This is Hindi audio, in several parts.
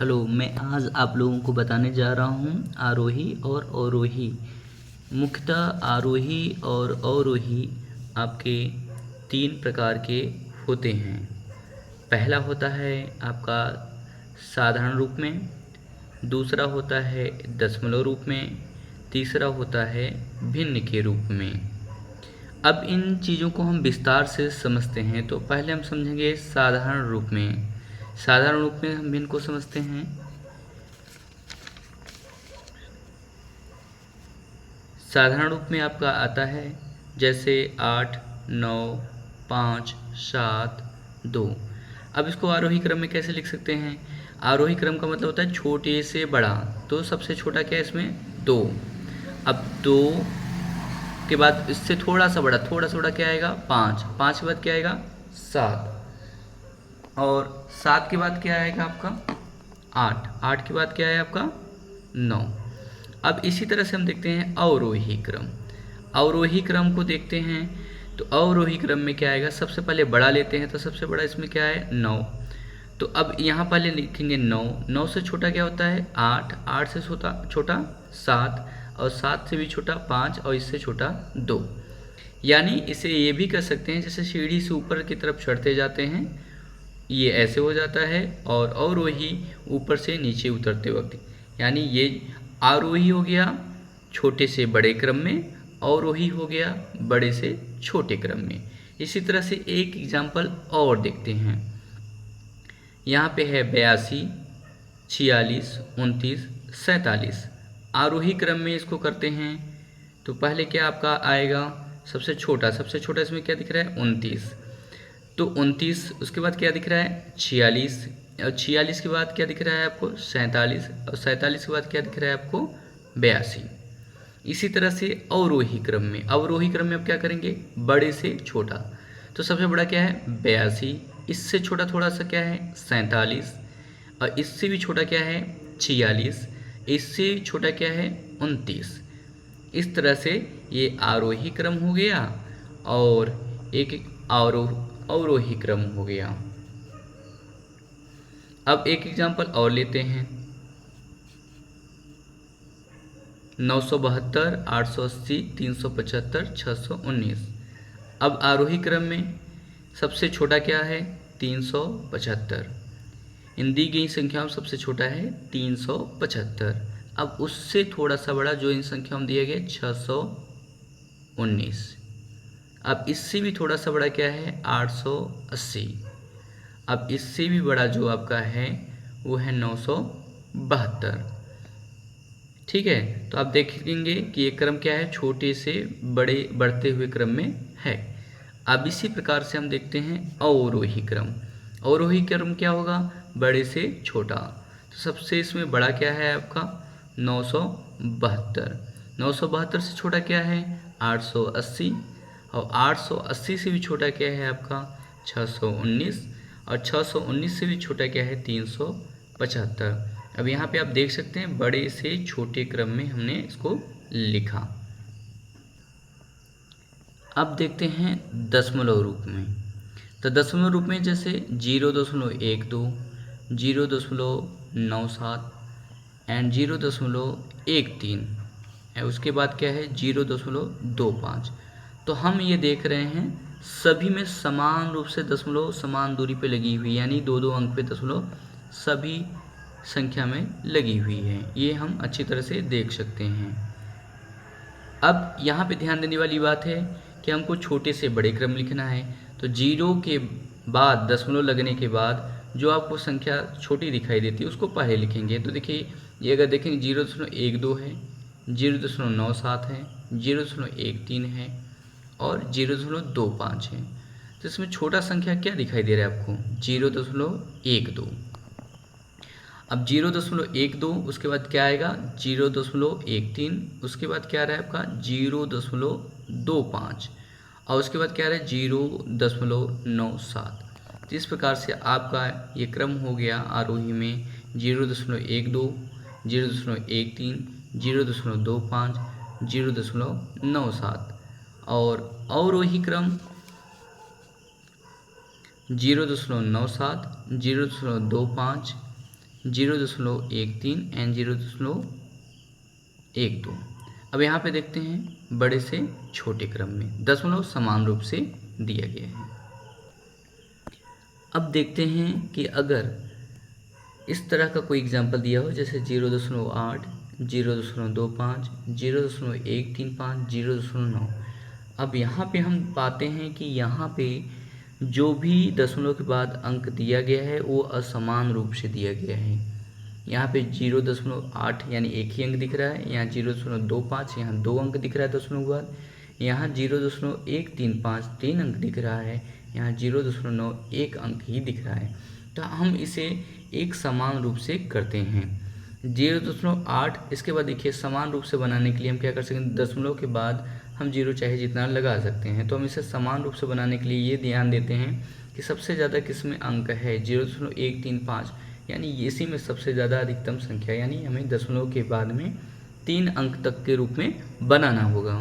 हेलो, मैं आज आप लोगों को बताने जा रहा हूँ आरोही और अवरोही। मुख्यतः आरोही और अवरोही आपके 3 प्रकार के होते हैं। पहला होता है आपका साधारण रूप में, दूसरा होता है दशमलव रूप में, तीसरा होता है भिन्न के रूप में। अब इन चीज़ों को हम विस्तार से समझते हैं। तो पहले हम समझेंगे साधारण रूप में। साधारण रूप में हम भिन्न को समझते हैं। साधारण रूप में आपका आता है जैसे 8, 9, 5, 7, 2। अब इसको आरोही क्रम में कैसे लिख सकते हैं? आरोही क्रम का मतलब होता है छोटे से बड़ा। तो सबसे छोटा क्या है इसमें? 2। अब 2 के बाद इससे थोड़ा सा बड़ा क्या आएगा? 5। 5 के बाद क्या आएगा? 7। और 7 के बाद क्या आएगा आपका? 8। 8 के बाद क्या है आपका? 9। अब इसी तरह से हम देखते हैं अवरोही क्रम। अवरोही क्रम को देखते हैं तो अवरोही क्रम में क्या आएगा? सबसे पहले बड़ा लेते हैं तो सबसे बड़ा इसमें क्या है? 9। तो अब यहाँ पहले लिखेंगे 9। 9 से छोटा क्या होता है? 8। 8 से छोटा 7, और 7 से भी छोटा 5, और इससे छोटा 2। यानी इसे ये भी कर सकते हैं जैसे सीढ़ी से ऊपर की तरफ चढ़ते जाते हैं, ये ऐसे हो जाता है। और अवरोही ऊपर से नीचे उतरते वक्त, यानी ये आरोही हो गया छोटे से बड़े क्रम में, अवरोही हो गया बड़े से छोटे क्रम में। इसी तरह से एक एग्जाम्पल और देखते हैं। यहाँ पे है 82, 46, 29, 47। आरोही क्रम में इसको करते हैं तो पहले क्या आपका आएगा? सबसे छोटा इसमें क्या दिख रहा है? 29। तो 29, उसके बाद क्या दिख रहा है? 46। और 46 के बाद क्या दिख रहा है आपको? 47। और 47 के बाद क्या दिख रहा है आपको? 82। इसी तरह से अवरोही क्रम में अब क्या करेंगे? बड़े से छोटा। तो सबसे बड़ा क्या है? 82। इससे छोटा थोड़ा सा क्या है? 47। और इससे भी छोटा क्या है? 46। इससे छोटा क्या है? 29। इस तरह से ये आरोही क्रम हो गया और एक अवरोही क्रम हो गया। अब एक एग्जांपल और लेते हैं। 972, 880, 375, 619। अब आरोही क्रम में सबसे छोटा क्या है? 375। इन दी गई संख्याओं में सबसे छोटा है 375। अब उससे थोड़ा सा बड़ा जो इन संख्याओं में दिया गया 619। अब इससे भी थोड़ा सा बड़ा क्या है? 880। अब इससे भी बड़ा जो आपका है वो है 972। ठीक है, तो आप देखेंगे कि ये क्रम क्या है? छोटे से बड़े बढ़ते हुए क्रम में है। अब इसी प्रकार से हम देखते हैं अवरोही क्रम। अवरोही क्रम क्या होगा? बड़े से छोटा। तो सबसे इसमें बड़ा क्या है आपका? 972। 972 से छोटा क्या है? 880। और 880 से भी छोटा क्या है आपका? 619। और 619 से भी छोटा क्या है? 375। अब यहाँ पे आप देख सकते हैं बड़े से छोटे क्रम में हमने इसको लिखा। अब देखते हैं दशमलव रूप में। तो दशमलव रूप में जैसे 0.12, 0.97 एंड 0.13। उसके बाद क्या है? 0.25। तो हम ये देख रहे हैं सभी में समान रूप से दशमलव समान दूरी पे लगी हुई, यानी 2-2 अंक पे दशमलव सभी संख्या में लगी हुई है। ये हम अच्छी तरह से देख सकते हैं। अब यहाँ पे ध्यान देने वाली बात है कि हमको छोटे से बड़े क्रम लिखना है। तो 0 के बाद दशमलव लगने के बाद जो आपको संख्या छोटी दिखाई देती है उसको पहले लिखेंगे। तो देखिए, ये अगर देखेंगे 0.12 है, 0.97 है, 0.13 है और 0.25 है। तो इसमें छोटा संख्या क्या दिखाई दे रहा है आपको? 0.12। अब 0.12, उसके बाद क्या आएगा? 0.13। उसके बाद क्या आ रहा है आपका? 0.25। और उसके बाद क्या आ रहा है? 0.97। तो इस प्रकार से आपका ये क्रम हो गया आरोही में 0.12, 0.13, 0.25, 0.97। और अवरोही क्रम 0.97, 0.25, 0.13 एंड 0.12। अब यहाँ पे देखते हैं बड़े से छोटे क्रम में दशमलव समान रूप से दिया गया है। अब देखते हैं कि अगर इस तरह का कोई एग्जाम्पल दिया हो, जैसे 0.8, 0.25, 0.135, 0.9। अब यहाँ पे हम पाते हैं कि यहाँ पे जो भी दशमलव के बाद अंक दिया गया है वो असमान रूप से दिया गया है। यहाँ पे 0.8 यानी एक ही अंक दिख रहा है, यहाँ 0.25 यहाँ 2 अंक दिख रहा है दशमलव के बाद, यहाँ 0.135 3 अंक दिख रहा है, यहाँ 0.9 1 अंक ही दिख रहा है। तो हम इसे एक समान रूप से करते हैं। 0.8 इसके बाद देखिए समान रूप से बनाने के लिए हम क्या कर सकते हैं, दशमलव के बाद हम 0 चाहे जितना लगा सकते हैं। तो हम इसे समान रूप से बनाने के लिए ये ध्यान देते हैं कि सबसे ज़्यादा किस में अंक है 0.135, यानी इसी में सबसे ज़्यादा अधिकतम संख्या, यानी हमें दशमलव के बाद में 3 अंक तक के रूप में बनाना होगा।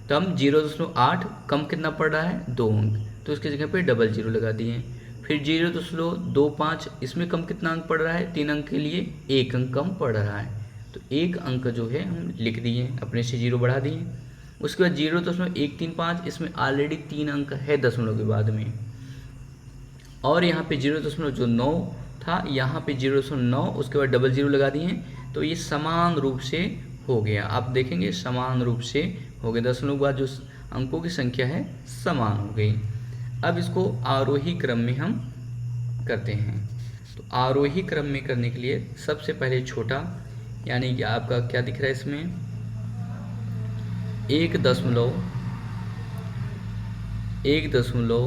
तो हम 0.8 कम कितना पड़ रहा है 2 अंक, तो इसकी जगह पे डबल 0 लगा दिए। फिर 0.25 इसमें कम कितना अंक पड़ रहा है 3 अंक के लिए 1 अंक कम पड़ रहा है, तो 1 अंक जो है हम लिख दिए, अपने से 0 बढ़ा दिए। उसके बाद 0.135 इसमें ऑलरेडी 3 अंक है दशमलव के बाद में, और यहाँ पे 0.9 था, यहाँ पे 0.9 उसके बाद डबल 0 लगा दिए, तो ये समान रूप से हो गया। आप देखेंगे समान रूप से हो गया, दशमलव के बाद जो अंकों की संख्या है समान हो गई। अब इसको आरोही क्रम में हम करते हैं। तो आरोही क्रम में करने के लिए सबसे पहले छोटा, यानी कि आपका क्या दिख रहा है इसमें 0.135,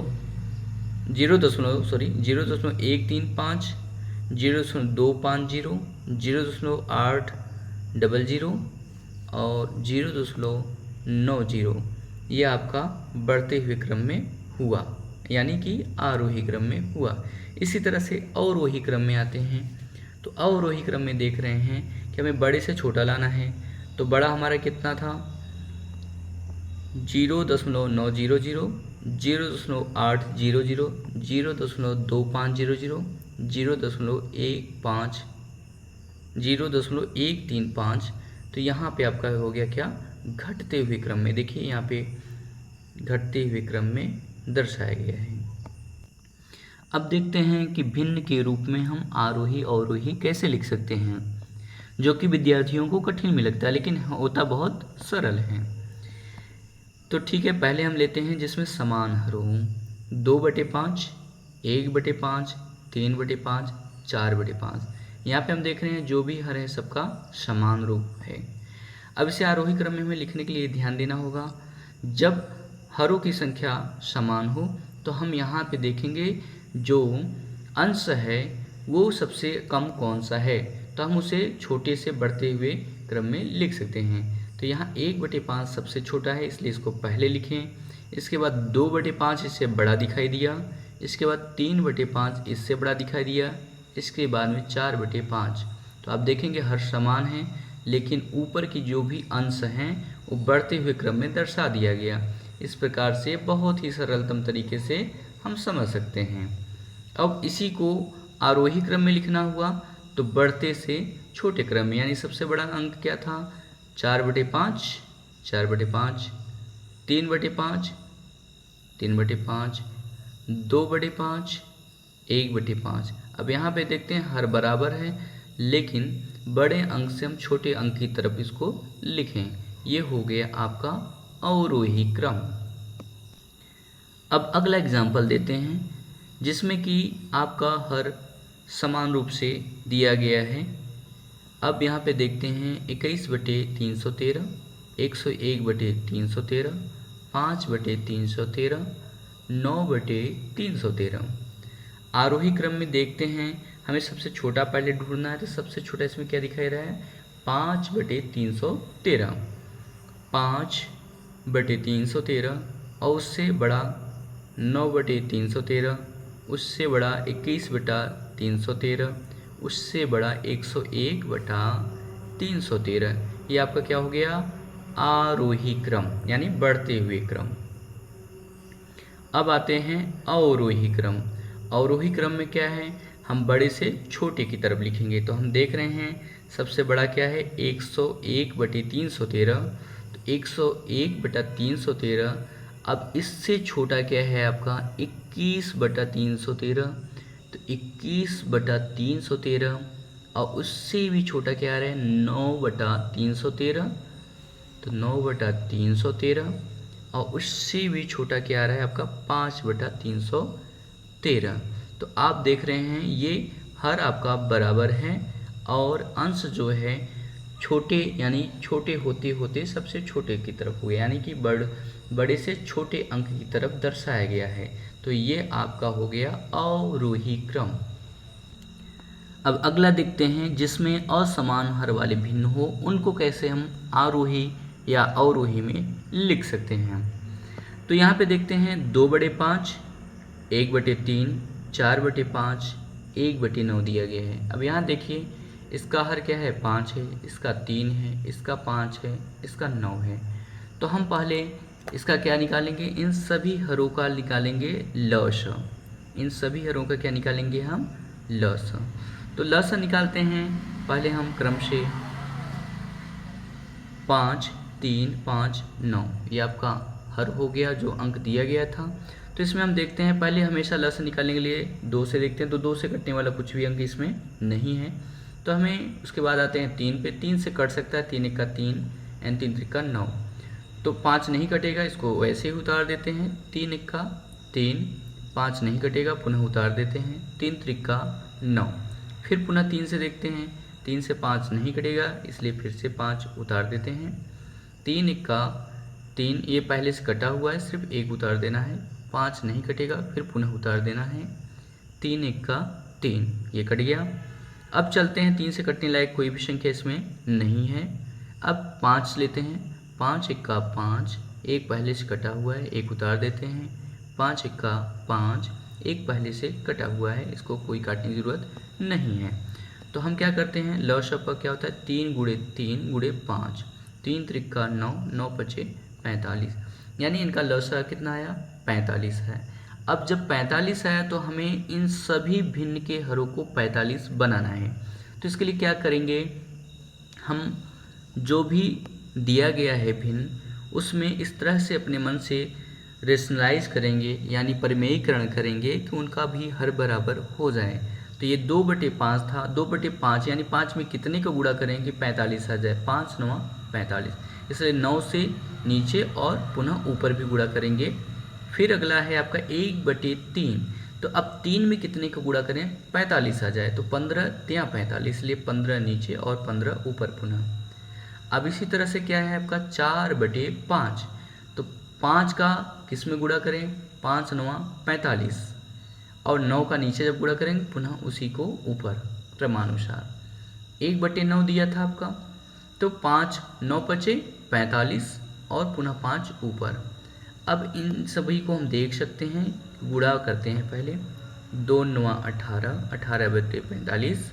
0.250, 0.800 और 0.90, ये आपका बढ़ते हुए क्रम में हुआ, यानी कि आरोही क्रम में हुआ। इसी तरह से अवरोही क्रम में आते हैं। तो अवरोही क्रम में देख रहे हैं कि हमें बड़े से छोटा लाना है। तो बड़ा हमारा कितना था 0.900, 0.800, 0.2500, 0.15, 0.135। तो यहाँ पे आपका हो गया क्या, घटते हुए क्रम में। देखिए यहाँ पे घटते हुए क्रम में दर्शाया गया है। अब देखते हैं कि भिन्न के रूप में हम आरोही अवरोही कैसे लिख सकते हैं, जो कि विद्यार्थियों को कठिन में लगता है लेकिन होता बहुत सरल है। तो ठीक है, पहले हम लेते हैं जिसमें समान हर हो, 2/5, 1/5, 3/5, 4/5। यहाँ पे हम देख रहे हैं जो भी हर है सबका समान रूप है। अब इसे आरोही क्रम में हमें लिखने के लिए ध्यान देना होगा, जब हरों की संख्या समान हो तो हम यहाँ पे देखेंगे जो अंश है वो सबसे कम कौन सा है, तो हम उसे छोटे से बढ़ते हुए क्रम में लिख सकते हैं। तो यहाँ 1/5 सबसे छोटा है इसलिए इसको पहले लिखें, इसके बाद 2/5 इससे बड़ा दिखाई दिया, इसके बाद 3/5 इससे बड़ा दिखाई दिया, इसके बाद में 4/5। तो आप देखेंगे हर समान है लेकिन ऊपर की जो भी अंश हैं वो बढ़ते हुए क्रम में दर्शा दिया गया। इस प्रकार से बहुत ही सरलतम तरीके से हम समझ सकते हैं। अब इसी को आरोही क्रम में लिखना हुआ तो बढ़ते से छोटे क्रम में, यानी सबसे बड़ा अंक क्या था 4/5, 4/5, 3/5, 3/5, 2/5, 1/5। अब यहाँ पे देखते हैं हर बराबर है लेकिन बड़े अंक से हम छोटे अंक की तरफ इसको लिखें। ये हो गया आपका अवरोही क्रम। अब अगला एग्जाम्पल देते हैं जिसमें कि आपका हर समान रूप से दिया गया है। अब यहाँ पे देखते हैं 21/313, 101/313, 5/313, 9/313। आरोही क्रम में देखते हैं हमें सबसे छोटा पहले ढूंढना है, तो सबसे छोटा इसमें क्या दिखाई रहा है 5/313, 5/313 और उससे बड़ा 9/313, उससे बड़ा 21/313, उससे बड़ा 101/313। ये आपका क्या हो गया आरोही क्रम, यानी बढ़ते हुए क्रम। अब आते हैं अवरोही क्रम। अवरोही क्रम में क्या है, हम बड़े से छोटे की तरफ लिखेंगे। तो हम देख रहे हैं सबसे बड़ा क्या है 101/313। तो 101/313। अब इससे छोटा क्या है आपका 21/313। तो 21/313 और उससे भी छोटा क्या आ रहा है 9/313। तो 9/313 और उससे भी छोटा क्या आ रहा है आपका 5/313। तो आप देख रहे हैं ये हर आपका बराबर है और अंश जो है छोटे यानी छोटे होते होते सबसे छोटे की तरफ हुए, यानी कि बड़े से छोटे अंक की तरफ दर्शाया गया है। तो ये आपका हो गया अवरोही क्रम। अब अगला देखते हैं जिसमें असमान हर वाले भिन्न हो उनको कैसे हम आरोही या अवरोही में लिख सकते हैं। तो यहाँ पे देखते हैं 2/5, 1/3, 4/5, 1/9 दिया गया है। अब यहाँ देखिए इसका हर क्या है 5 है, इसका 3 है, इसका 5 है, इसका 9 है। तो हम पहले इसका क्या निकालेंगे, इन सभी हरों का निकालेंगे लस। इन सभी हरों का क्या निकालेंगे हम लस। तो लस निकालते हैं पहले हम क्रम से 5, 3, 5, 9 ये आपका हर हो गया जो अंक दिया गया था। तो इसमें हम देखते हैं पहले हमेशा लस निकालने के लिए 2 से देखते हैं, तो 2 से कटने वाला कुछ भी अंक इसमें नहीं है। तो हमें उसके बाद आते हैं 3 पे, 3 से कट सकता है 3 1 का 3 एंड 3 3 का 9। तो 5 नहीं कटेगा, इसको वैसे ही उतार देते हैं 3 1 का 3, 5 नहीं कटेगा पुनः उतार देते हैं 3 3 का 9। फिर पुनः 3 से देखते हैं, 3 से 5 नहीं कटेगा इसलिए फिर से 5 उतार देते हैं। 3 1 का 3 ये पहले से कटा हुआ है, सिर्फ 1 उतार देना है। 5 नहीं कटेगा फिर पुनः उतार देना है। 3 1 का 3 ये कट गया। अब चलते हैं 3 से कटने लायक कोई भी संख्या इसमें नहीं है। अब 5 लेते हैं, 5 1 का 5, एक पहले से कटा हुआ है 1 उतार देते हैं। 5 1 का 5, एक पहले से कटा हुआ है इसको कोई काटने की ज़रूरत नहीं है। तो हम क्या करते हैं लॉसअप का क्या होता है 3 × 3 × 5, 3 3 का 9, 9 5 45, यानी इनका लॉसअप कितना आया 45 है। अब जब 45 आया तो हमें इन सभी भिन्न के हरों को 45 बनाना है। तो इसके लिए क्या करेंगे, हम जो भी दिया गया है भिन्न उसमें इस तरह से अपने मन से रेशनलाइज करेंगे यानी परिमेयीकरण करेंगे कि उनका भी हर बराबर हो जाए। तो ये 2/5 था, 2/5 यानी 5 में कितने का गुणा करेंगे 45 आ जाए, 5 9 45, इसलिए 9 से नीचे और पुनः ऊपर भी गुणा करेंगे। फिर अगला है आपका 1/3, तो अब 3 में कितने का गुणा करें 45 आ जाए, तो 15 3 45, इसलिए 15 नीचे और 15 ऊपर पुनः। अब इसी तरह से क्या है आपका 4/5, तो 5 का किस में गुणा करें 5 9 45 और 9 का नीचे जब गुणा करेंगे पुनः उसी को ऊपर क्रमानुसार। 1/9 दिया था आपका, तो 5 9 5 45 और पुनः 5 ऊपर। अब इन सभी को हम देख सकते हैं, गुणा करते हैं पहले 2 9 18, 18/45,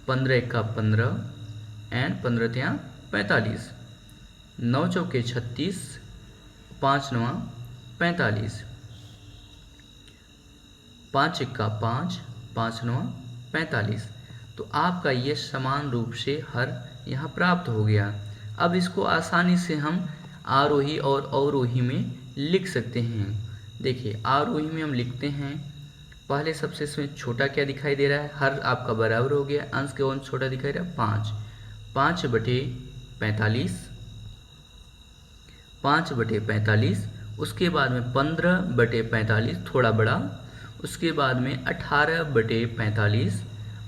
15 1 का 15 एंड 15 3 45, 9 चौके 36, 5 9 45, 5 1 का 5, 5 9 45। तो आपका ये समान रूप से हर यहाँ प्राप्त हो गया। अब इसको आसानी से हम आरोही और अवरोही में लिख सकते हैं। देखिए आरोही में हम लिखते हैं पहले सबसे इसमें छोटा क्या दिखाई दे रहा है, हर आपका बराबर हो गया, अंश के कौन छोटा दिखाई दे रहा है 5, 5/45, 5/45, उसके बाद में 15/45 थोड़ा बड़ा, उसके बाद में 18/45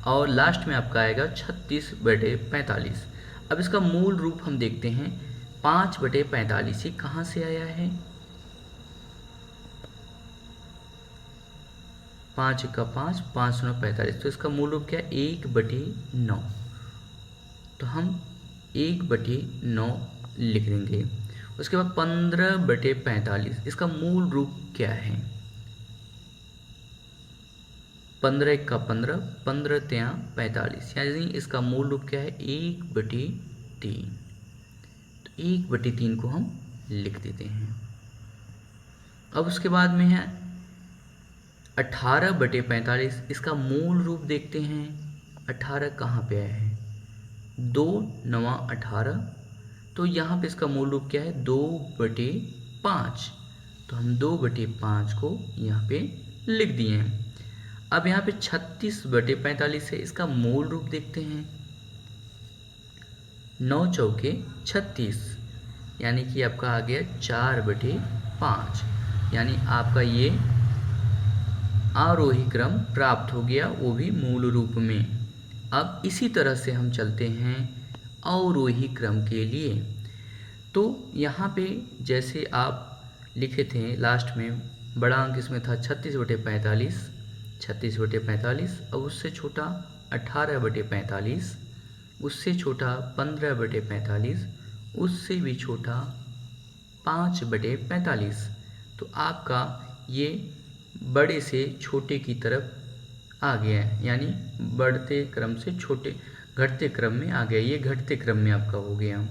और लास्ट में आपका आएगा 36/45। अब इसका मूल रूप हम देखते हैं 5/45 ये कहाँ से आया है, 5 1 का 5, 5 9 45, तो इसका मूल रूप क्या है 1/9, तो हम 1/9 लिख देंगे। उसके बाद 15/45 इसका मूल रूप क्या है, 15 1 का 15, 15 3 45, यानी इसका मूल रूप क्या है 1/3, तो 1/3 को हम लिख देते हैं। अब उसके बाद में है 18/45 इसका मूल रूप देखते हैं। 18 कहाँ पे आया है? 2 9 18, तो यहाँ पे इसका मूल रूप क्या है? 2/5। तो हम 2/5 को यहाँ पे लिख दिए हैं। अब यहाँ पे 36/45 है, इसका मूल रूप देखते हैं। 9 चौके 36, यानी कि आपका आ गया 4/5, यानी आपका ये आरोही क्रम प्राप्त हो गया, वो भी मूल रूप में। अब इसी तरह से हम चलते हैं अवरोही क्रम के लिए। तो यहाँ पे जैसे आप लिखे थे लास्ट में, बड़ा अंक इसमें था 36/45, 36/45, अब उससे छोटा 18/45, उससे छोटा 15/45, उससे भी छोटा 5/45। तो आपका ये बड़े से छोटे की तरफ आ गया है, यानी बढ़ते क्रम से छोटे घटते क्रम में आ गया। ये घटते क्रम में आपका हो गया।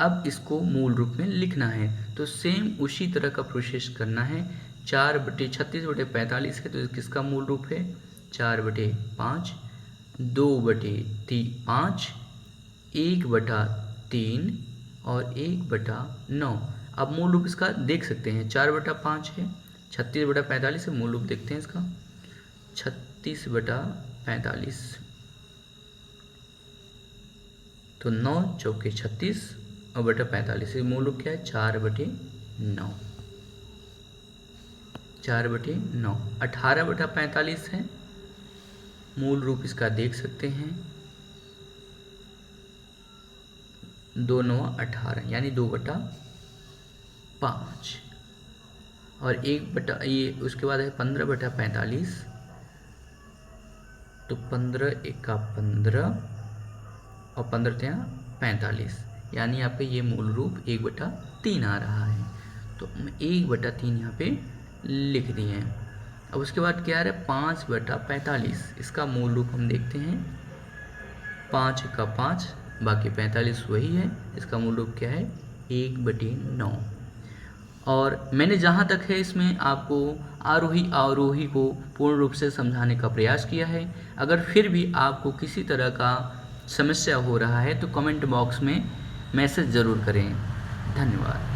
अब इसको मूल रूप में लिखना है, तो सेम उसी तरह का प्रोसेस करना है। 36/45 है, तो किसका मूल रूप है? 4/5, 2/5, 1/3 और 1/9। अब मूल रूप इसका देख सकते हैं, 4/5 है, 36/45 है, मूल रूप देखते हैं इसका 36/45। तो 9 चौके 36 और बटा 45, मूल रूप क्या है? 4/9, 4/9। 18/45 है, मूल रूप इसका देख सकते हैं, 2 9 18, यानी 2/5। और ये उसके बाद है 15/45, तो 15 एका 15 और 15 ત્યાં 45, यानी आपका ये मूल रूप 1/3 आ रहा है। तो 1/3 यहाँ पे लिख दिए हैं। अब उसके बाद क्या आ रहा है? 5/45, इसका मूल रूप हम देखते हैं। 5 का 5, बाकी 45 वही है। इसका मूल रूप क्या है? 1/9। और मैंने जहाँ तक है इसमें आपको आरोही अवरोही को पूर्ण रूप से समझाने का प्रयास किया है। अगर फिर भी आपको किसी तरह का समस्या हो रहा है तो कमेंट बॉक्स में मैसेज ज़रूर करें। धन्यवाद।